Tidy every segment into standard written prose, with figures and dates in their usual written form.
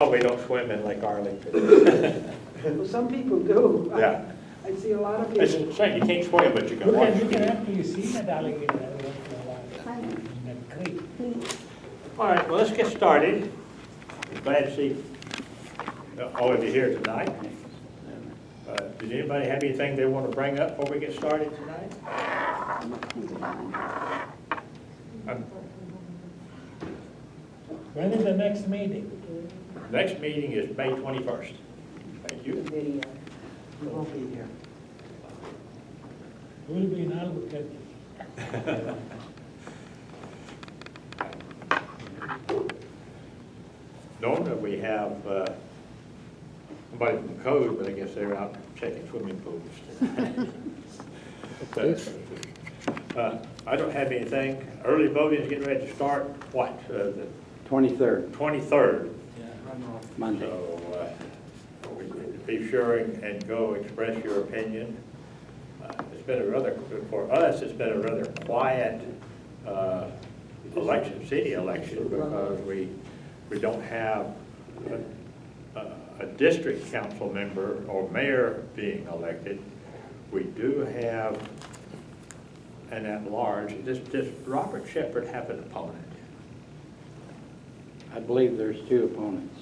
Oh, we don't swim in Lake Arlington. Well, some people do. Yeah. I see a lot of It's people. saying you can't swim, but you can You watch. can actually see that alligator once in a while in that creek. All right, well, let's get started. Glad to see all of you here tonight. Does anybody have anything they want to bring up before we get started tonight? When is the next meeting? Next meeting is May 21st. Thank you. Video. We won't be here. We'll be in Albuquerque. Normally we have somebody from code, but I guess they're out checking swimming pools. I don't have anything. Early voting is getting ready to start, what? The 23rd, 23rd. Monday. So be sure and go express your opinion. It's been a rather, for us, it's been a rather quiet election, city election, because we don't have a district council member or mayor being elected. We do have an at-large. Does Robert Shepherd have an opponent? I believe there's 2 opponents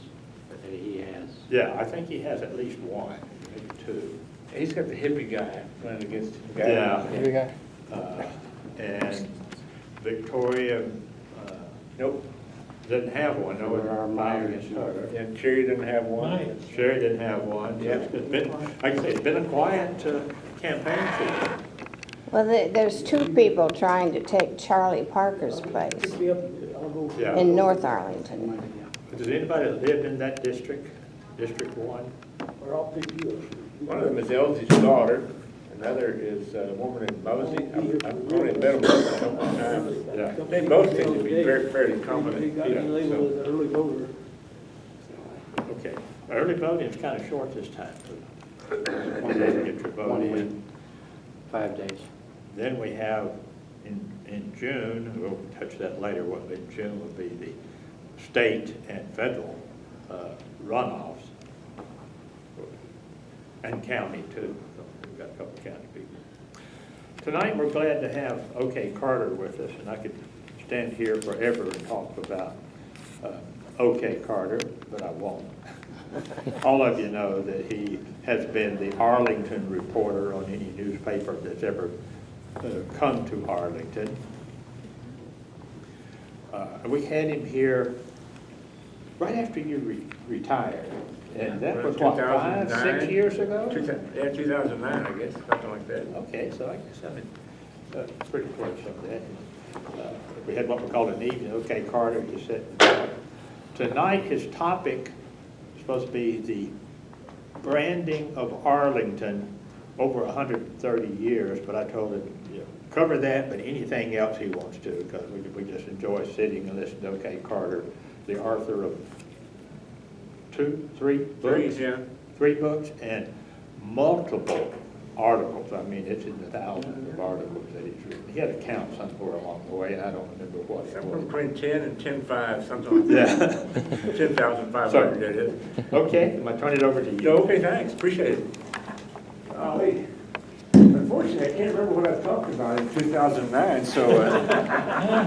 that he has. Yeah, I think he has at least one, maybe 2. He's got the hippie guy running against the guy. Yeah. Hippie guy? And Victoria, Nope. doesn't have one, no, There are filing minors. against her. And Cherry didn't have one. Mine. Sherry didn't have one. Yeah. It's been, like I say, it's been a quiet campaign season. Well, there's 2 people trying to take Charlie Parker's place Yeah. in North Arlington. Does anybody that lived in that district, District 1? One of them is Elsie's daughter. Another is a woman in Mosey. I've only met them a couple of times. Yeah. They both seem to be fairly competent people. So. early voter. Okay. Early voting is kind of short this time. Get your vote 1 week, in. 5 days. Then we have in June, we'll touch that later, what in June will be the state and federal runoffs, and county too. So we've got a couple of county people. Tonight we're glad to have OK Carter with us, and I could stand here forever and talk about OK Carter, but I won't. All of you know that he has been the Arlington reporter on any newspaper that's ever come to Arlington. We had him here right after you retired, and that was what, 5, 6 years ago? 2009, I guess, something like that. Okay, so I guess I'm in, pretty close on that. We had what we called an evening, OK Carter, just sit and talk. Tonight, his topic is supposed to be the branding of Arlington over 130 years, but I told him, you know, cover that, but anything else he wants to, because we just enjoy sitting and listening to OK Carter, the author of 2, 3 books? Yeah. 3 books and multiple articles. I mean, it's in the thousands of articles that he's written. He had a count somewhere along the way, and I don't remember what it Somewhere was. between 10 and 10.5, something like that. Yeah. 10,500, that is. Okay, I'm going to turn it over to you. Okay, thanks, appreciate it. Unfortunately, I can't remember what I talked about in 2009, so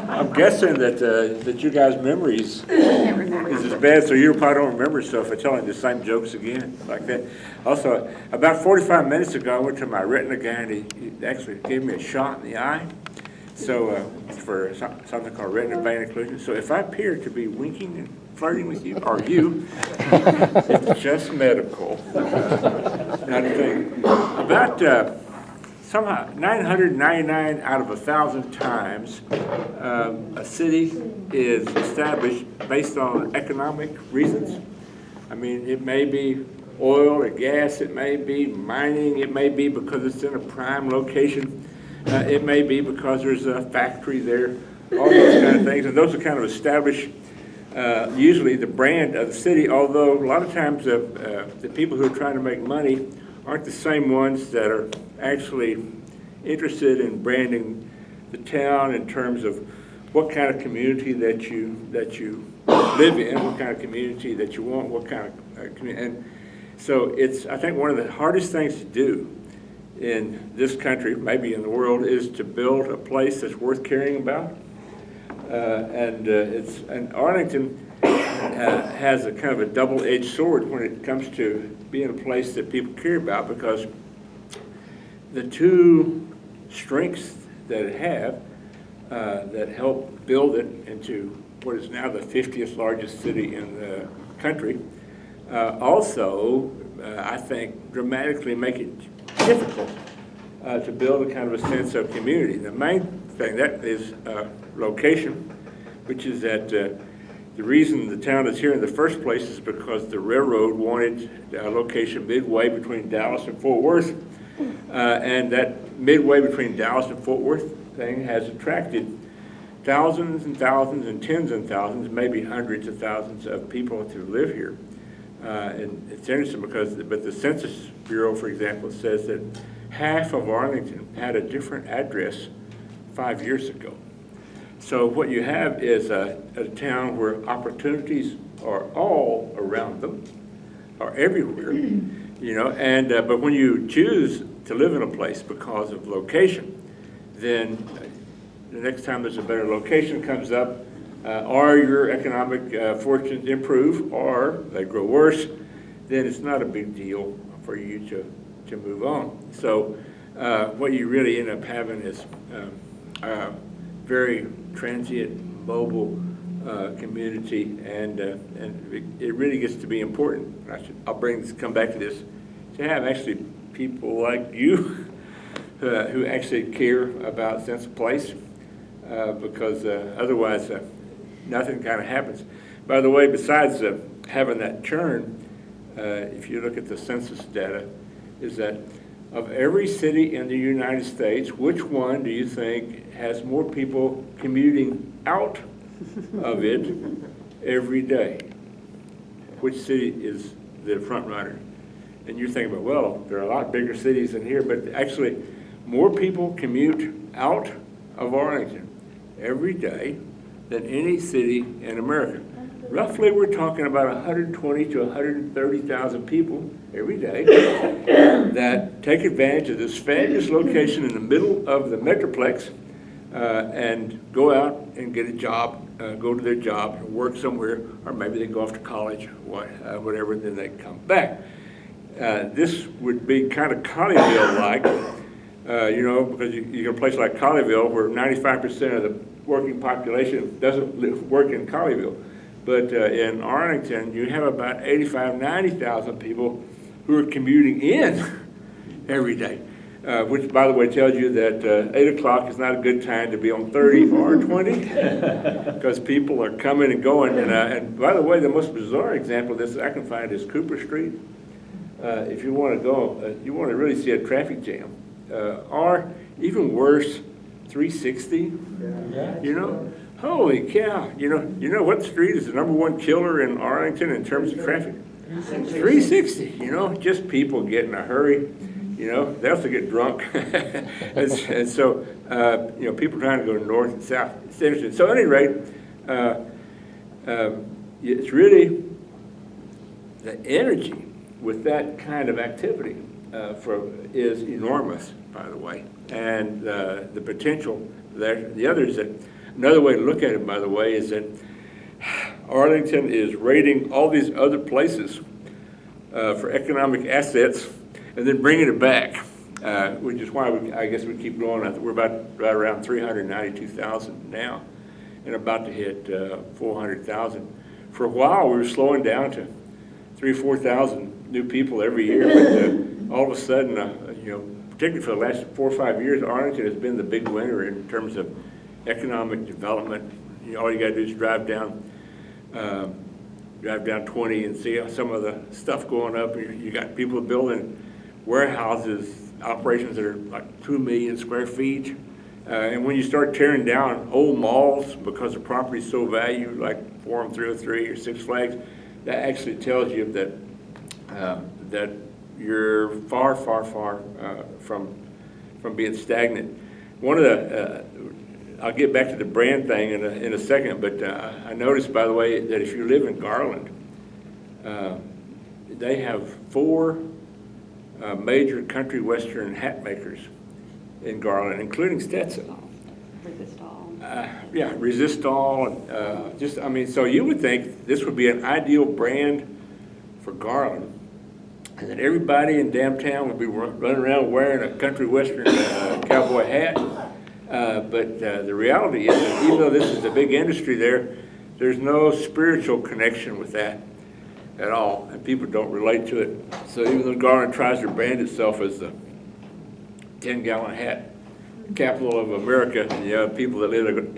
I'm guessing that you guys' memories is as bad, so you probably don't remember stuff. I telling the same jokes again, like that. Also, about 45 minutes ago, I went to my retina guy, and he actually gave me a shot in the eye. So for something called retina vein occlusion. So if I appear to be winking and flirting with you, or you, it's just medical. Not a thing. About somehow 999 out of 1,000 times, a city is established based on economic reasons. I mean, it may be oil or gas, it may be mining, it may be because it's in a prime location. It may be because there's a factory there, all those kind of things, and those are kind of established, usually the brand of the city, although a lot of times the people who are trying to make money aren't the same ones that are actually interested in branding the town in terms of what kind of community that you live in, what kind of community that you want, what kind of community. And so it's, I think, one of the hardest things to do in this country, maybe in the world, is to build a place that's worth caring about. And Arlington has a kind of a double-edged sword when it comes to being a place that people care about, because the two strengths that it have that help build it into what is now the 50th largest city in the country also, I think, dramatically make it difficult to build a kind of a sense of community. The main thing, that is location, which is that the reason the town is here in the first place is because the railroad wanted a location midway between Dallas and Fort Worth. And that midway between Dallas and Fort Worth thing has attracted thousands and thousands and tens of thousands, maybe hundreds of thousands of people to live here. And it's interesting because, but the Census Bureau, for example, says that half of Arlington had a different address 5 years ago. So what you have is a town where opportunities are all around them, are everywhere, you know, and but when you choose to live in a place because of location, then the next time there's a better location comes up, or your economic fortunes improve, or they grow worse, then it's not a big deal for you to move on. So what you really end up having is very transient, mobile community, and it really gets to be important. Come back to this, to have actually people like you who actually care about sense of place, because otherwise nothing kind of happens. By the way, besides having that churn, if you look at the census data, is that of every city in the United States, which one do you think has more people commuting out of it every day? Which city is the front runner? And you're thinking, well, there are a lot bigger cities in here, but actually more people commute out of Arlington every day than any city in America. Roughly, we're talking about 120 to 130,000 people every day that take advantage of this fabulous location in the middle of the Metroplex and go out and get a job, go to their job, work somewhere, or maybe they go off to college, whatever, and then they come back. This would be kind of Colleyville-like, you know, because you get a place like Colleyville where 95% of the working population doesn't work in Colleyville. But in Arlington, you have about 90,000 people who are commuting in every day, which, by the way, tells you that 8 o'clock is not a good time to be on 30 or 20, because people are coming and going. And by the way, the most bizarre example of this I can find is Cooper Street. If you want to go, you want to really see a traffic jam, or even worse, 360. You know. Holy cow, you know what street is the #1 killer in Arlington in terms of traffic? 360, you know, just people get in a hurry, you know, they also get drunk. and so, you know, people trying to go north and south. It's interesting. So at any rate, it's really the energy with that kind of activity is enormous, by the way. And the potential there, the other is that, another way to look at it, by the way, is that Arlington is raiding all these other places for economic assets and then bringing it back, which is why I guess we keep going. We're right around 392,000 now and about to hit 400,000. For a while, we were slowing down to 3,000 or 4,000 new people every year, but all of a sudden, you know, particularly for the last 4 or 5 years, Arlington has been the big winner in terms of economic development. You know, all you got to do is drive down 20 and see some of the stuff going up. You got people building warehouses, operations that are like 2 million square feet. And when you start tearing down old malls because the property is so valued, like Forum 303 or Six Flags, that actually tells you that that you're far, far, far from being stagnant. One of the I'll get back to the brand thing in a second, but I noticed, by the way, that if you live in Garland, they have 4 major country western hat makers in Garland, including Stetson. Yeah, Resistol, just, I mean, so you would think this would be an ideal brand for Garland. And then everybody in downtown would be running around wearing a country western cowboy hat. But the reality is that even though this is a big industry there, there's no spiritual connection with that at all, and people don't relate to it. So even though Garland tries to brand itself as the 10-gallon hat capital of America, and people that live there go,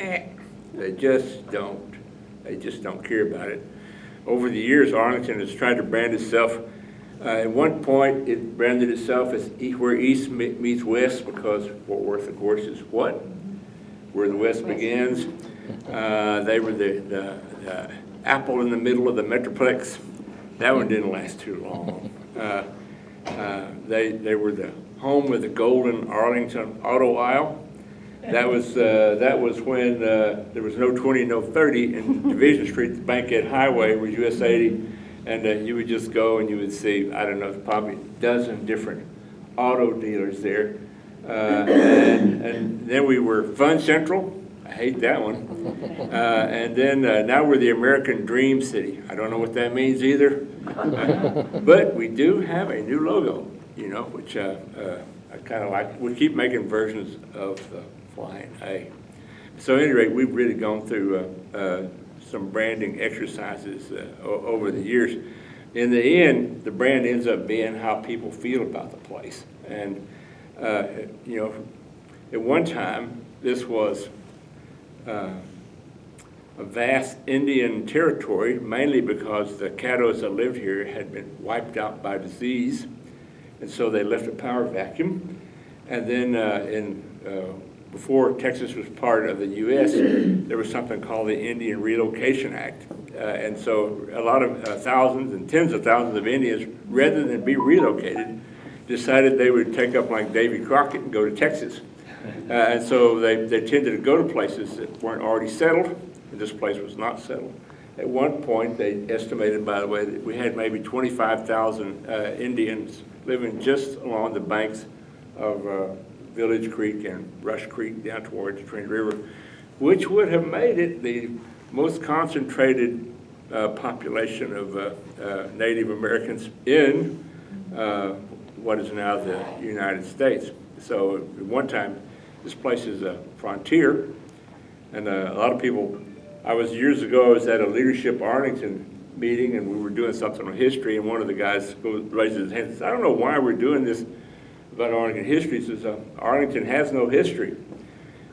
they just don't care about it. Over the years, Arlington has tried to brand itself. At one point, it branded itself as where East meets West, because Fort Worth, of course, is what? Where the West begins. They were the apple in the middle of the Metroplex. That one didn't last too long. They were the home of the golden Arlington auto aisle. That was when there was no 20, no 30, and Division Street, the Bankhead Highway was US 80, and you would just go and you would see, I don't know, probably a dozen different auto dealers there. And then we were Fun Central. I hate that one. And then now we're the American Dream City. I don't know what that means either. But we do have a new logo, which I kind of like. We keep making versions of the Flying A. So at any rate, we've really gone through some branding exercises over the years. In the end, the brand ends up being how people feel about the place. And, at one time, this was a vast Indian territory, mainly because the Caddos that lived here had been wiped out by disease, and so they left a power vacuum. And then before Texas was part of the U.S., there was something called the Indian Relocation Act. And so a lot of thousands and tens of thousands of Indians, rather than be relocated, decided they would take up like Davy Crockett and go to Texas. And so they tended to go to places that weren't already settled, and this place was not settled. At one point, they estimated, by the way, that we had maybe 25,000 Indians living just along the banks of Village Creek and Rush Creek down towards the Trinity River, which would have made it the most concentrated population of Native Americans in what is now the United States. So at one time, this place is a frontier, and a lot of people, I was at a Leadership Arlington meeting, and we were doing something on history, and one of the guys raises his hand and says, I don't know why we're doing this about Arlington history. He says, Arlington has no history.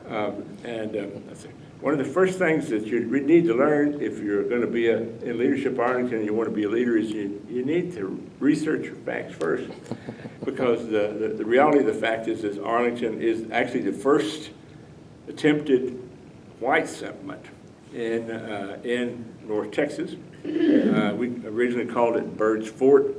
I said, one of the first things that you need to learn if you're going to be in Leadership Arlington and you want to be a leader is you need to research your facts first. Because the reality of the fact is Arlington is actually the first attempted white settlement in North Texas. We originally called it Bird's Fort.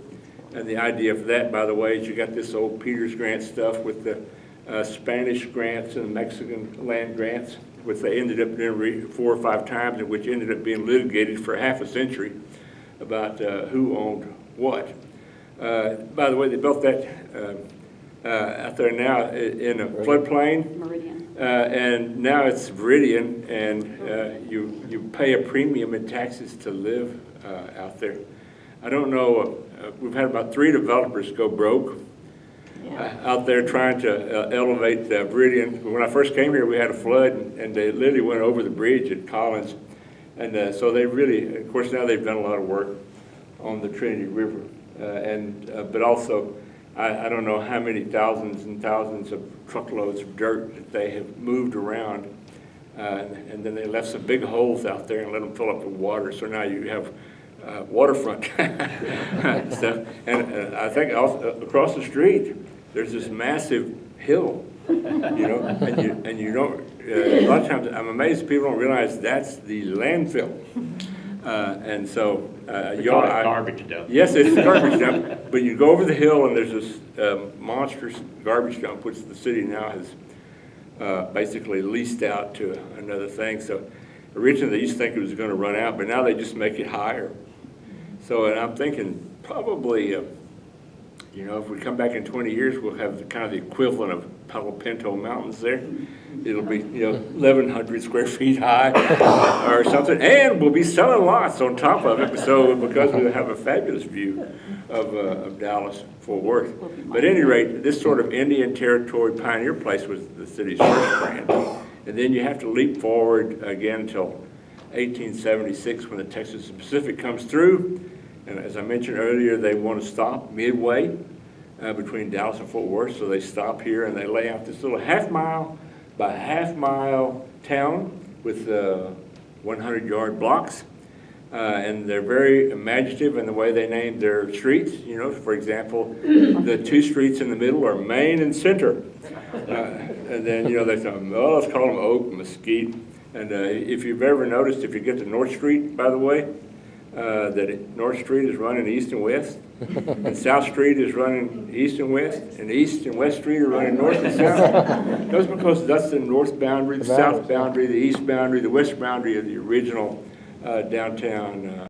And the idea for that, by the way, is you got this old Peters Grant stuff with the Spanish grants and Mexican land grants, which they ended up doing 4 or 5 times, and which ended up being litigated for half a century about who owned what. By the way, they built that out there now in a floodplain. Meridian. And now it's Meridian, and you pay a premium in taxes to live out there. I don't know, we've had about 3 developers go broke out there trying to elevate Meridian. When I first came here, we had a flood, and they literally went over the bridge at Collins. And so they really, of course, now they've done a lot of work on the Trinity River. But also, I don't know how many thousands and thousands of truckloads of dirt that they have moved around. And then they left some big holes out there and let them fill up with water. So now you have waterfront stuff. And I think across the street, there's this massive hill, and you don't, a lot of times I'm amazed people don't realize that's the landfill. And so, garbage dump. Yes, it's a garbage dump, but you go over the hill and there's this monstrous garbage dump, which the city now has basically leased out to another thing. So originally they used to think it was going to run out, but now they just make it higher. So, and I'm thinking probably, you know, if we come back in 20 years, we'll have kind of the equivalent of Palo Pinto Mountains there. It'll be, you know, 1,100 square feet high or something, and we'll be selling lots on top of it. So, because we have a fabulous view of Dallas, Fort Worth. But at any rate, this sort of Indian Territory Pioneer Place was the city's first brand. And then you have to leap forward again until 1876 when the Texas Pacific comes through. And as I mentioned earlier, they want to stop midway between Dallas and Fort Worth, so they stop here and they lay out this little half-mile by half-mile town with 100-yard blocks. And they're very imaginative in the way they name their streets. You know, for example, the two streets in the middle are Main and Center. And then, you know, they say, oh, let's call them Oak, Mesquite. And if you've ever noticed, if you get to North Street, by the way, that North Street is running east and west, and South Street is running east and west, and East and West Street are running north and south. That's because that's the north boundary, the south boundary, the east boundary, the west boundary of the original downtown